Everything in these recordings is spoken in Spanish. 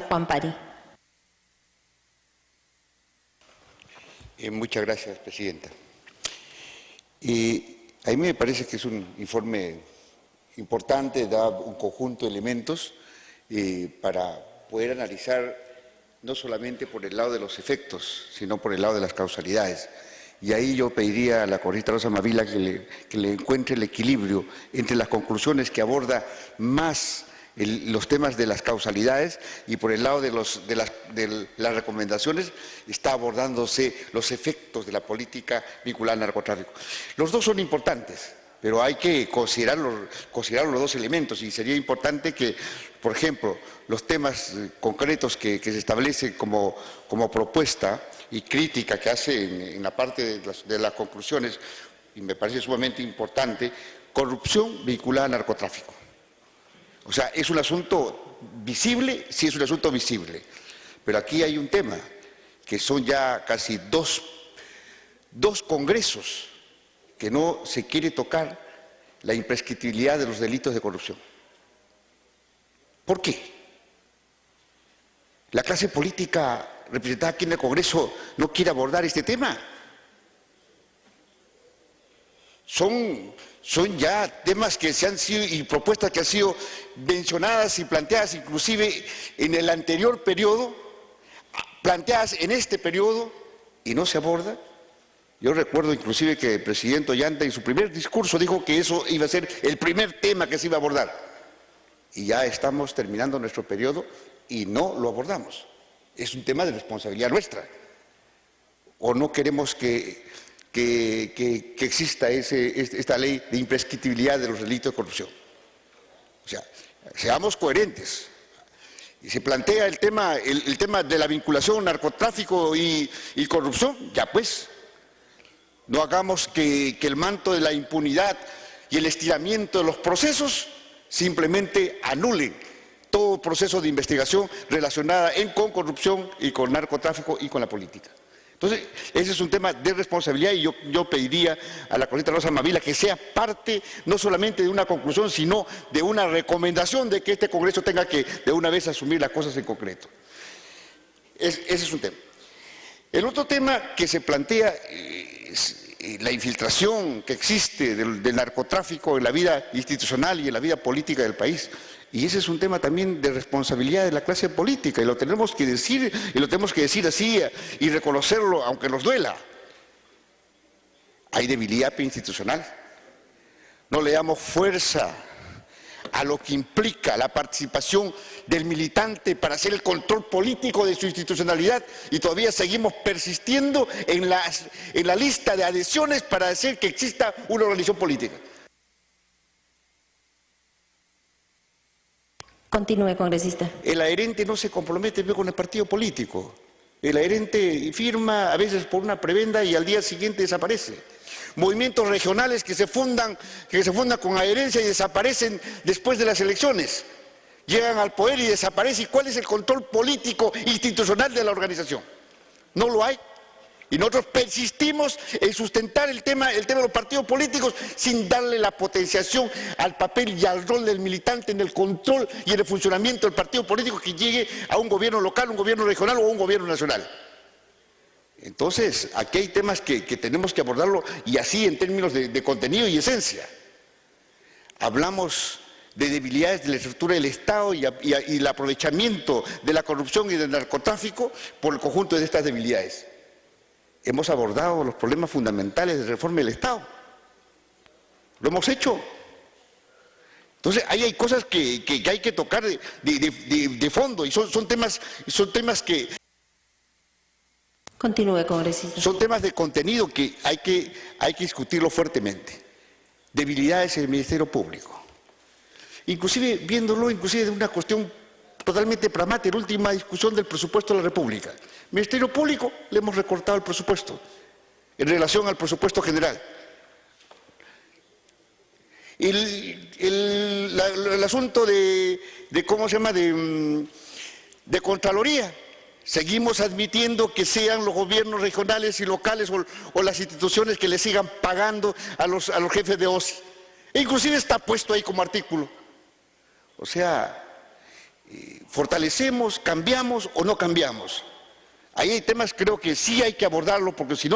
Juan Pari. Muchas gracias, Presidenta. A mí me parece que es un informe importante, da un conjunto de elementos para poder analizar no solamente por el lado de los efectos, sino por el lado de las causalidades. Y ahí yo pediría a la congresista Rosa Mavila que le encuentre el equilibrio entre las conclusiones que aborda más los temas de las causalidades y por el lado de las recomendaciones está abordándose los efectos de la política vinculada al narcotráfico. Los dos son importantes, pero hay que considerar los dos elementos y sería importante que, por ejemplo, los temas concretos que se establecen como propuesta y crítica que hace en la parte de las conclusiones, y me parece sumamente importante, corrupción vinculada al narcotráfico. O sea, ¿es un asunto visible? Sí, es un asunto visible. Pero aquí hay un tema, que son ya casi dos congresos que no se quiere tocar la imprescriptibilidad de los delitos de corrupción. ¿Por qué? ¿La clase política representada aquí en el Congreso no quiere abordar este tema? Son ya temas que se han sido y propuestas que han sido mencionadas y planteadas inclusive en el anterior periodo, planteadas en este periodo y no se aborda. Yo recuerdo inclusive que el presidente Ollanta en su primer discurso dijo que eso iba a ser el primer tema que se iba a abordar. Y ya estamos terminando nuestro periodo y no lo abordamos. Es un tema de responsabilidad nuestra. ¿O no queremos que exista esta ley de imprescriptibilidad de los delitos de corrupción? O sea, seamos coherentes. Y se plantea el tema de la vinculación narcotráfico y corrupción, ya pues, no hagamos que el manto de la impunidad y el estiramiento de los procesos simplemente anulen todo proceso de investigación relacionada con corrupción y con narcotráfico y con la política. Entonces, ese es un tema de responsabilidad y yo pediría a la congresista Rosa Mavila que sea parte no solamente de una conclusión, sino de una recomendación de que este Congreso tenga que de una vez asumir las cosas en concreto. Ese es un tema. El otro tema que se plantea es la infiltración que existe del narcotráfico en la vida institucional y en la vida política del país. Y ese es un tema también de responsabilidad de la clase política y lo tenemos que decir así y reconocerlo aunque nos duela. Hay debilidad institucional. No le damos fuerza a lo que implica la participación del militante para hacer el control político de su institucionalidad y todavía seguimos persistiendo en la lista de adhesiones para hacer que exista una organización política. Continúe, congresista. El adherente no se compromete con el partido político. El adherente firma a veces por una prebenda y al día siguiente desaparece. Movimientos regionales que se fundan con adherencia y desaparecen después de las elecciones. Llegan al poder y desaparecen. ¿Y cuál es el control político institucional de la organización? No lo hay. Y nosotros persistimos en sustentar el tema de los partidos políticos sin darle la potenciación al papel y al rol del militante en el control y en el funcionamiento del partido político que llegue a un gobierno local, un gobierno regional o un gobierno nacional. Entonces, aquí hay temas que tenemos que abordarlo y así en términos de contenido y esencia. Hablamos de debilidades de la estructura del Estado y el aprovechamiento de la corrupción y del narcotráfico por el conjunto de estas debilidades. Hemos abordado los problemas fundamentales de reforma del Estado. Lo hemos hecho. Entonces, ahí hay cosas que hay que tocar de fondo y son temas que... Continúe, congresista. Son temas de contenido que hay que discutirlo fuertemente. Debilidades en el Ministerio Público. Inclusive, viéndolo de una cuestión totalmente pragmática, la última discusión del presupuesto de la República. Ministerio Público, le hemos recortado el presupuesto en relación al presupuesto general. El asunto de Contraloría. Seguimos admitiendo que sean los gobiernos regionales y locales o las instituciones que le sigan pagando a los jefes de OSI. E inclusive está puesto ahí como artículo. O sea, ¿Fortalecemos, cambiamos o no cambiamos? Ahí hay temas, creo que sí hay que abordarlo, porque si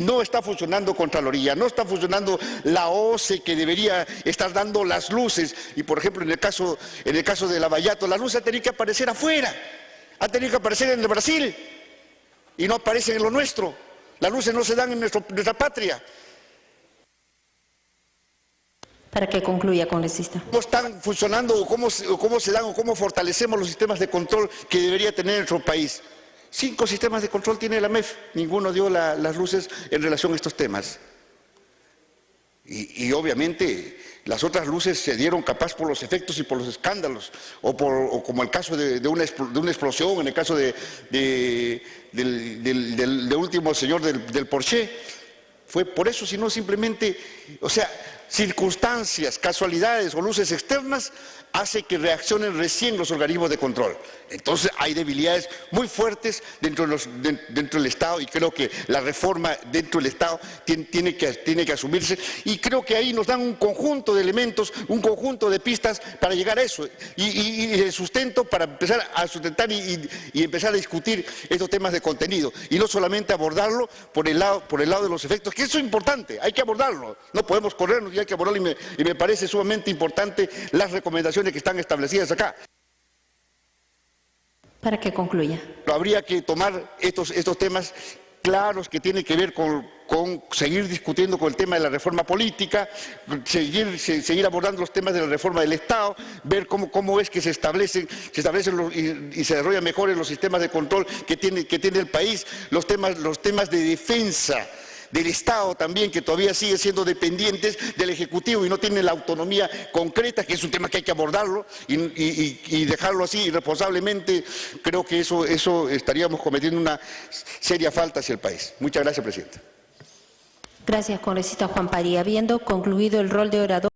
no está funcionando Contraloría, no está funcionando la OCE que debería estar dando las luces, y por ejemplo en el caso de Lavallato, las luces han tenido que aparecer afuera, han tenido que aparecer en el Brasil, y no aparecen en lo nuestro. Las luces no se dan en nuestra patria. Para que concluya, congresista. ¿Cómo están funcionando o cómo se dan o cómo fortalecemos los sistemas de control que debería tener nuestro país? 5 sistemas de control tiene la MEF, ninguno dio las luces en relación a estos temas. Y obviamente las otras luces se dieron capaz por los efectos y por los escándalos, o como el caso de una explosión, en el caso del último señor del Porsche. Fue por eso, sino simplemente, o sea, circunstancias, casualidades o luces externas hace que reaccionen recién los organismos de control. Entonces hay debilidades muy fuertes dentro del Estado, y creo que la reforma dentro del Estado tiene que asumirse, y creo que ahí nos dan un conjunto de elementos, un conjunto de pistas para llegar a eso, y el sustento para empezar a sustentar y empezar a discutir estos temas de contenido, y no solamente abordarlo por el lado de los efectos, que eso es importante, hay que abordarlo, no podemos corrernos y hay que abordarlo, y me parece sumamente importante las recomendaciones que están establecidas acá. Para que concluya. Pero habría que tomar estos temas claros que tienen que ver con seguir discutiendo con el tema de la reforma política, seguir abordando los temas de la reforma del Estado, ver cómo es que se establecen y se desarrollan mejor en los sistemas de control que tiene el país, los temas de defensa del Estado también, que todavía siguen siendo dependientes del Ejecutivo y no tienen la autonomía concreta, que es un tema que hay que abordarlo y dejarlo así irresponsablemente. Creo que eso estaríamos cometiendo una seria falta hacia el país. Muchas gracias, Presidenta. Gracias, congresista Juan Pari. Habiendo concluido el rol de orador.